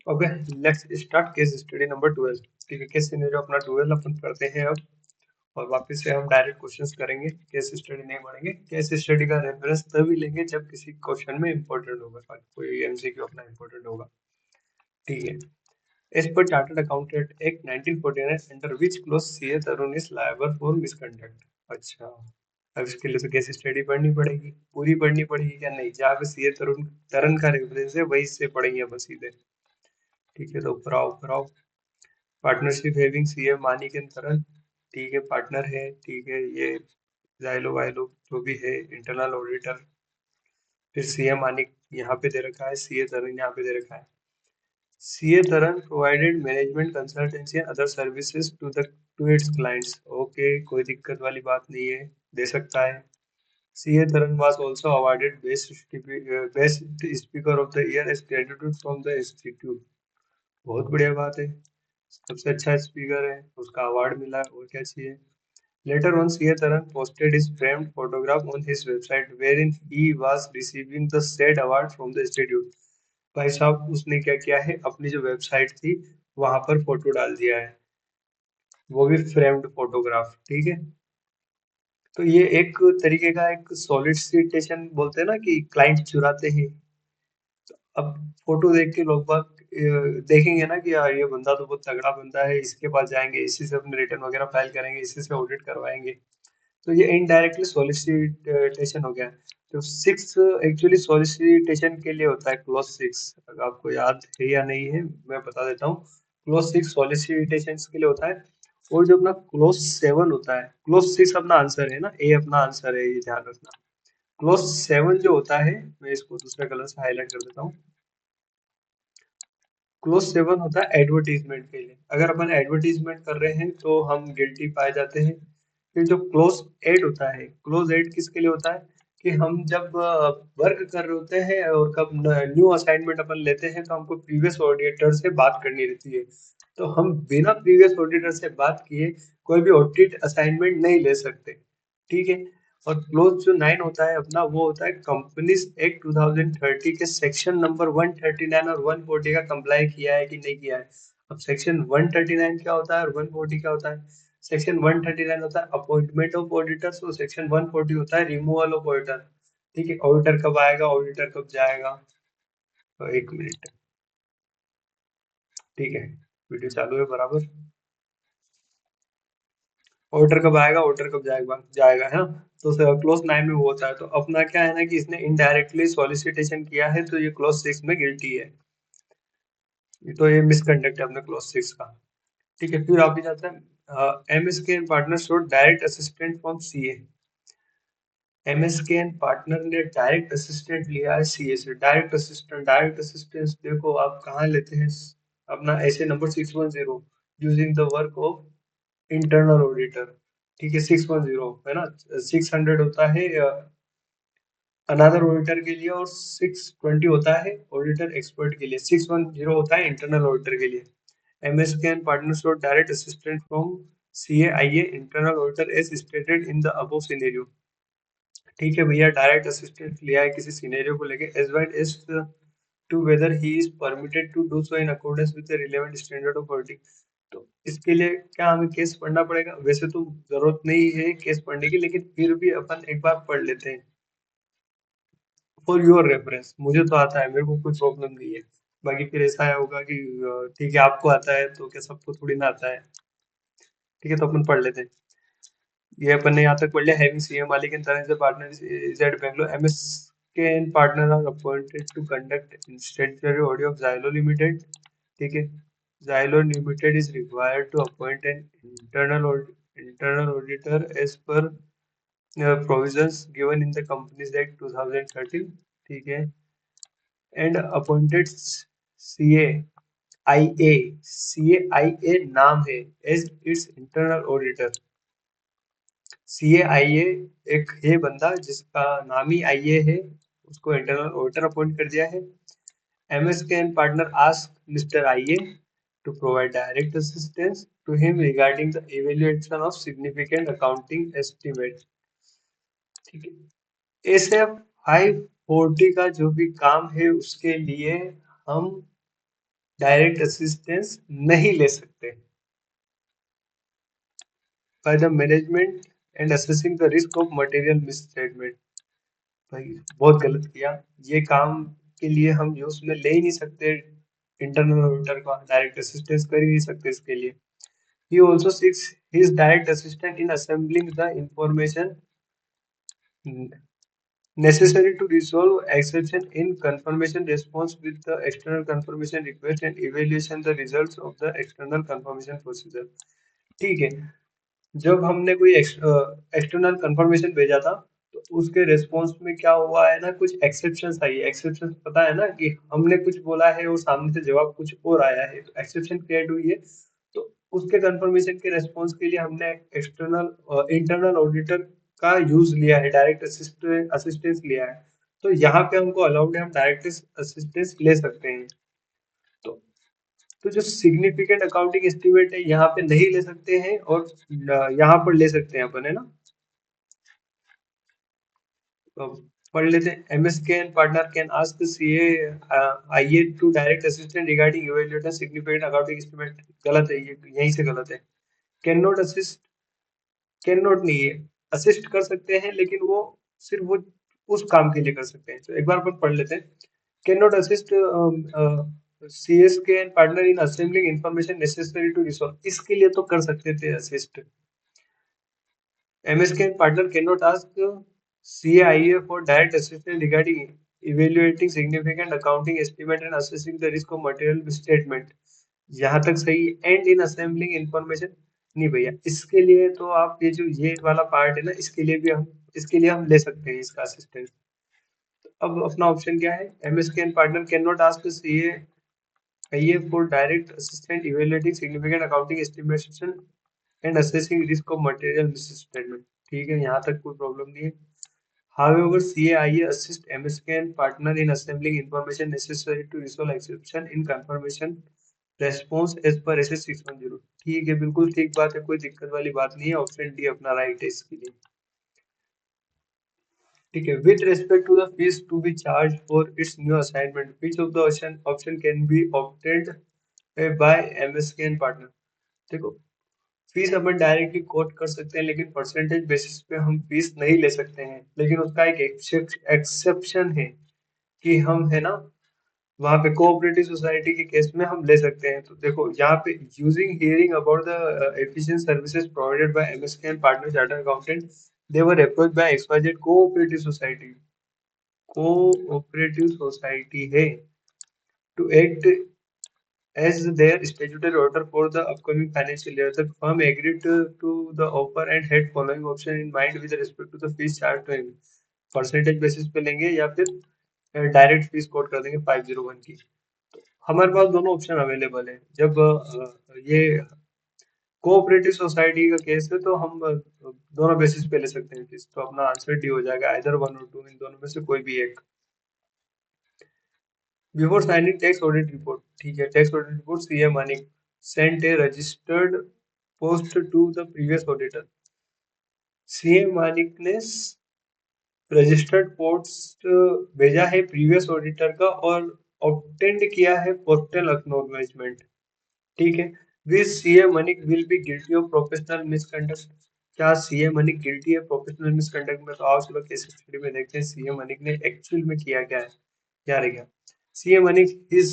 Okay, let's start case study number 12। ठीक है, case scenario अपना 12 अपन करते हैं अब। और वापस से हम डायरेक्ट क्वेश्चंस करेंगे, केस स्टडी नहीं पढ़ेंगे। केस स्टडी का रेफरेंस तभी लेंगे जब किसी क्वेश्चन में इंपॉर्टेंट होगा, कोई एमसीक्यू अपना इंपॉर्टेंट होगा। ठीक है। As per chartered accountant act 1949 under which clause CA Tarun is liable for misconduct. अच्छा, अब इसके लिए तो केस स्टडी पढ़नी पड़ेगी, पूरी पढ़नी पड़ेगी क्या? नहीं, जहाँ पे सीए तरुण तरन का रेफरेंस है वही से पढ़ेंगे बस सीधे। ठीक है, तो ऊपर आओ ऊपर आओ। Partnership having CA Manik and Taran. ठीक है, पार्टनर है। ठीक है, ये जाइलो वाइलो जो भी है, इंटरनल ऑडिटर। फिर सीए मानिक यहाँ पे दे रखा है, सीए तरन यहाँ पे दे रखा है। CA Taran provided management consultancy and other services to its clients. Okay, कोई दिक्कत वाली बात नहीं है, दे सकता है। CA Taran was also awarded best speaker of the year as credited from the institute। बहुत बढ़िया बात है, सबसे अच्छा स्पीकर है, उसका अवार्ड मिला है, और क्या चाहिए। Later on, C.A. Taran posted his framed photograph on his website, wherein he was receiving the said award from the institute। भाई साहब, उसने क्या किया है, अपनी जो वेबसाइट थी वहां पर फोटो डाल दिया है, वो भी फ्रेम्ड फोटोग्राफ। ठीक है, तो ये एक तरीके का एक सॉलिसिटेशन बोलते हैं ना, कि क्लाइंट चुराते हैं। अब फोटो देख के लोग बाग देखेंगे ना कि यार ये बंदा तो बहुत तगड़ा बंदा है, इसके पास जाएंगे, इसी से अपने रिटर्न वगैरह फाइल करेंगे, इसी से ऑडिट करवाएंगे। तो ये इनडायरेक्टली सॉलिसिटेशन हो गया। तो सिक्स एक्चुअली सॉलिसिटेशन के लिए होता है, क्लॉज 6। अगर आपको याद है या नहीं है, मैं बता देता हूँ। क्लॉज 6 सॉलिसिटेशन के लिए होता है। और जो अपना क्लॉज 7 होता है, क्लॉज 6 अपना आंसर है ना, ए अपना आंसर है, ये ध्यान रखना। क्लॉज 7 जो होता है, मैं इसको दूसरे कलर से हाईलाइट कर देता हूँ। क्लोज 7 होता है एडवर्टीजमेंट के लिए। अगर अपन एडवर्टीजमेंट कर रहे हैं तो हम गिल्टी पाए जाते हैं। फिर जो क्लोज 8 होता है, क्लोज 8 किसके लिए होता है, कि हम जब वर्क कर रहे होते हैं और कब न्यू असाइनमेंट अपन लेते हैं तो हमको प्रीवियस ऑडिटर से बात करनी रहती है। तो हम बिना प्रीवियस ऑडिटर से बात किए कोई भी ऑडिट असाइनमेंट नहीं ले सकते। ठीक है। और क्लोज जो 9 होता है अपना, वो होता है कंपनीज एक्ट 2030 के सेक्शन नंबर 139 और 140 का कंप्लाई किया है कि नहीं किया है। अब सेक्शन 139 क्या होता है और 140 क्या होता है? सेक्शन 139 होता है अपॉइंटमेंट ऑफ ऑडिटर्स, और सेक्शन 140 होता है रिमूवल ऑफ ऑडिटर। ठीक है, ऑडिटर कब आएगा, ऑडिटर कब जाएगा। तो एक मिनट। ठीक है, वीडियो चालू है बराबर। ऑर्डर कब आएगा, ऑर्डर कब जाएगा जाएगा, है ना। तो क्लोज 9 में वो होता है। तो अपना क्या है ना, कि इसने इनडायरेक्टली सॉलिसिटेशन किया है, तो ये क्लोज 6 में गिल्टी है। तो ये मिसकंडक्ट है अपने क्लोज 6 का। ठीक है, फिर आप जाता है M S K partner should direct assistant from C A. M S K partner ने डायरेक्ट असिस्टेंट लिया है सीए से। डायरेक्ट असिस्टेंट, डायरेक्ट असिस्टेंट देखो आप कहाँ लेते हैं, अपना ऐसे number 610 using the work of internal auditor. ठीक है, 610 है ना। 600 होता है अनदर ऑडिटर के लिए, और 620 होता है ऑडिटर एक्सपर्ट के लिए। 610 होता है इंटरनल ऑडिटर के लिए। एमएस कैन पार्टनर्स और direct assistant from CAIA internal auditor as stated in the above scenario. ठीक है भैया, डायरेक्ट असिस्टेंट लिया है किसी सिनेरियो को लेके, as well as to whether he is permitted to do so in accordance with the relevant standard of auditing. तो इसके लिए क्या हमें केस पढ़ना पड़ेगा? वैसे तो जरूरत नहीं है केस पढ़ने की, लेकिन फिर भी अपन एक बार पढ़ लेते हैं फॉर योर रेफरेंस। मुझे तो आता है, मेरे को कोई प्रॉब्लम नहीं है। बाकी फिर ऐसा होगा कि ठीक है आपको आता है तो क्या सबको थोड़ी ना आता है। ठीक है, तो अपन पढ़ लेते हैं। ये अपन ने यहाँ तक पढ़ लिया। हैविंग सीए मालिक एंड तरह से partner is at Bangalore, MS K and partner are appointed to conduct statutory audit of Xylo limited. ठीक है, Xylo limited is required to appoint an internal auditor as per provisions given in the Companies Act 2013। ठीक है, and appointed CA IA, CA IA नाम है, as its internal auditor. CA IA एक है बंदा जिसका नाम ही आईए है, उसको इंटरनल ऑडिटर अपॉइंट कर दिया है। MSK and partner ask mister आईए to provide direct assistance to him regarding the evaluation of significant accounting estimate। ठीक है, SF 540 का जो भी काम है उसके लिए हम डायरेक्ट असिस्टेंस नहीं ले सकते by the management and assessing the risk of material misstatement. भाई बहुत गलत किया, ये काम के लिए हम यूज में ले ही नहीं सकते इंटरनल ऑडिटर का, डायरेक्ट असिस्टेंस कर ही नहीं सकते इसके लिए। He also seeks his direct assistance in assembling the information necessary to resolve exception in confirmation response with the external confirmation request and evaluation the results of the external confirmation procedure। ठीक है, जब हमने कोई external confirmation भेजा था तो उसके response में क्या हुआ है ना, कुछ एक्सेप्शंस आई। एक्सेप्शंस पता है ना कि हमने कुछ बोला है और सामने से जवाब कुछ और आया है, तो एक्सेप्शन क्रिएट हुई है। तो उसके कंफर्मेशन के रिस्पॉन्स के लिए हमने एक्सटर्नल इंटरनल ऑडिटर का यूज लिया है, डायरेक्ट असिस्टेंस लिया है। तो यहाँ पे हमको अलाउड है, हम डायरेक्ट असिस्टेंस ले सकते हैं। तो तो जो सिग्निफिकेंट अकाउंटिंग एस्टिमेट है यहाँ पे नहीं ले सकते हैं, और यहाँ पर ले सकते हैं अपन, है ना। तो पढ़ लेते हैं। MSK and partner can ask CA IA to direct assistant regarding evaluate significant accounting estimate. गलत है, ये यहीं से गलत है। Can not assist, can not नहीं है, असिस्ट कर सकते हैं लेकिन वो सिर्फ वो उस काम के लिए कर सकते हैं। तो एक बार अपन पढ़ लेते हैं। Can not assist CSK and partner in assembling information necessary to resolve, इसके लिए तो कर सकते थे assist. MSK and partner cannot ask CAIA for direct assistance regarding evaluating significant accounting estimate and assessing the risk of material misstatement। यहाँ तक सही। And in assembling information नहीं भैया, इसके लिए तो आप ये जो ये वाला पार्ट है ना, इसके लिए हम ले सकते हैं इसका असिस्टेंस। अब अपना ऑप्शन क्या है, MSK and partner cannot ask CAIA for direct assistance evaluating significant accounting estimation and assessing risk of material misstatement। ठीक है, यहाँ तक कोई प्रॉब्लम नहीं है। However, CAIA assists MSK and partner in assembling information necessary to resolve exception in confirmation response as per SS 610। ठीक है, बिल्कुल ठीक बात है, कोई दिक्कत वाली बात नहीं है। ऑप्शन डी अपना राइट है इसके लिए। ठीक है, with respect to the fees to be charged for its new assignment, which of the option can be obtained by MSK and partner। देखो, फीस अपन डायरेक्टली कोट कर सकते हैं लेकिन परसेंटेज बेसिस पे हम फीस नहीं ले सकते हैं, लेकिन उसका एक एक्सेप्शन है कि हम, है ना, वहां पे कोऑपरेटिव सोसाइटी के केस में हम ले सकते हैं। तो देखो यहाँ पे using hearing about the efficient services provided by MSK and partner chartered accountant, they were approached by XYZ cooperative society. Cooperative society है to act as their statutory order for the upcoming financial year. The firm agreed to the offer and had following option in mind with respect to the fees charged to him। Percentage basis पे लेंगे या फिर direct fees coat कर देंगे 501 की। हमारे पास दोनों option available है। जब ये कोऑपरेटिव सोसाइटी का केस है तो हम दोनों बेसिस पे ले सकते हैं फीस। तो अपना आंसर डी हो जाएगा, आइदर वन और टू, इन दोनों में से कोई भी एक। Before signing tax audit report, ठीक है, tax audit report CA Manik sent a registered post to the previous auditor. CA Manik ने रजिस्टर्ड पोस्ट भेजा है प्रीवियस ऑडिटर का और ऑब्टेंड किया है पोस्टल एक्नॉलेजमेंट। ठीक है, this CA Manik will be guilty of professional misconduct. क्या सीए मनिक गिल्टी है प्रोफेशनल मिसकंडक्ट में? तो आओ चलो केस स्टडी में देखते हैं सीए मनिक ने एक्चुअल में किया क्या है, क्या रहेगा। CA Manik is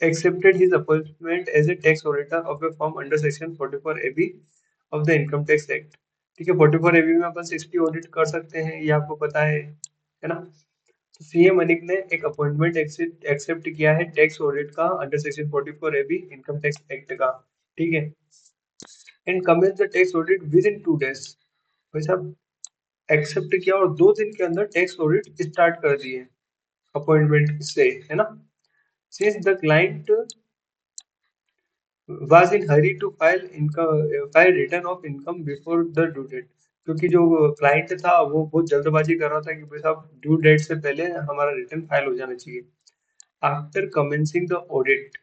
accepted his appointment as a tax auditor of a firm under section 44AB of the income tax act। ठीक है, 44AB में अपन 60 ऑडिट कर सकते हैं, ये आपको पता है ना। तो सीए मनिक ने एक अपॉइंटमेंट एक्सेप्ट किया है टैक्स ऑडिट का under section 44AB income tax act का। ठीक है, and commence the tax audit within 2 days। भाई साहब, एक्सेप्ट किया और 2 दिन के अंदर टैक्स ऑडिट स्टार्ट कर दिए अपॉइंटमेंट से, है ना। Since the client was in hurry to file return of income before the due date। क्योंकि जो क्लाइंट था वो बहुत जल्दबाजी कर रहा था कि भाई साहब ड्यू डेट से पहले हमारा रिटर्न फाइल हो जाना चाहिए। After commencing the audit,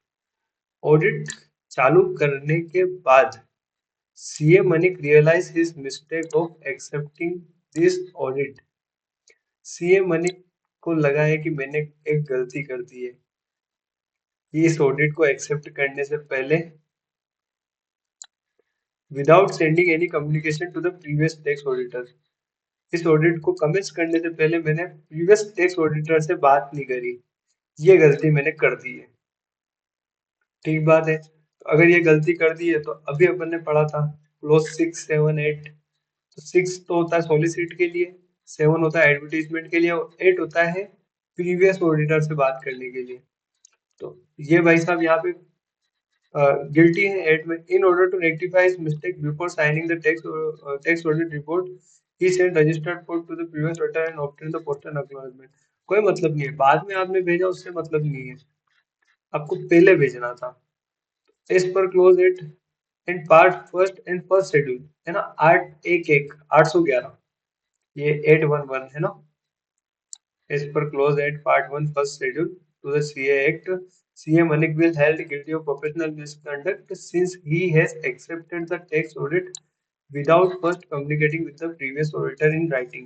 audit चालू करने के बाद CA Manik realise his mistake of accepting this audit. CA Manik को लगा है कि मैंने एक गलती कर दी है। कि इस ऑडिट को एक्सेप्ट करने से पहले without sending any communication to the previous tax auditor, इस ऑडिट को कमेंस करने से पहले मैंने प्रीवियस टैक्स ऑडिटर से बात नहीं करी, ये गलती मैंने कर दी है। ठीक बात है। तो अगर ये गलती कर दी है तो अभी अपन ने पढ़ा था क्लोज 6, 7, 8। तो 6 तो होता है सॉलिसिट के लिए, 7 होता है एडवर्टीजमेंट के लिए और 8 होता है प्रीवियस ऑडिटर से बात करने के लिए। तो ये भाई साहब यहाँ पे गिल्टी है एट में। In order to rectify his mistake before signing the tax audit report he send registered for to the previous auditor and obtain the postal acknowledgement. कोई मतलब नहीं है, बाद में आपने भेजा उससे मतलब नहीं है, आपको पहले भेजना था। As per clause eight and part first and first schedule है ना, 811 ये 811 है ना। As per clause eight part 1 first schedule to the CA act, CA मनिक will held guilty of professional misconduct since he has accepted the tax audit without first communicating with the previous auditor in writing।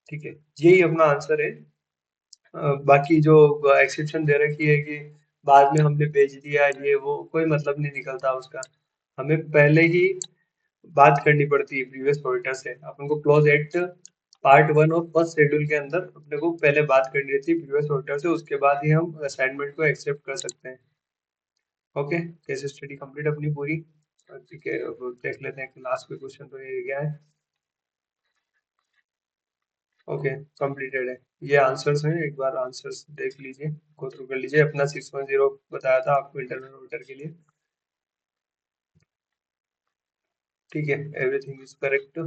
ठीक है, यही अपना answer है। बाकी जो exception दे रखी है कि बाद में हमने भेज दिया ये वो, कोई मतलब नहीं निकलता उसका। हमें पहले ही बात करनी पड़ती है प्रीवियस ऑडिटर से। अपन को क्लोज एट पार्ट 1 और फर्स्ट शेड्यूल के अंदर अपने को पहले बात करनी रहती है प्रीवियस ऑडिटर से, उसके बाद ही हम असाइनमेंट को एक्सेप्ट कर सकते हैं। ओके, केस स्टडी कंप्लीट अपनी पूरी। ठीक है, अब देख लेते हैं कि लास्ट के क्वेश्चन तो ये क्या है। ओके, कंप्लीटेड है। ये आंसर्स हैं, एक बार आंसर्स देख लीजिए, गो थ्रू कर लीजिए। अपना 610 बताया था आपको इंटरनल ऑडिटर के लिए। ठीक है, एवरीथिंग इज करेक्ट।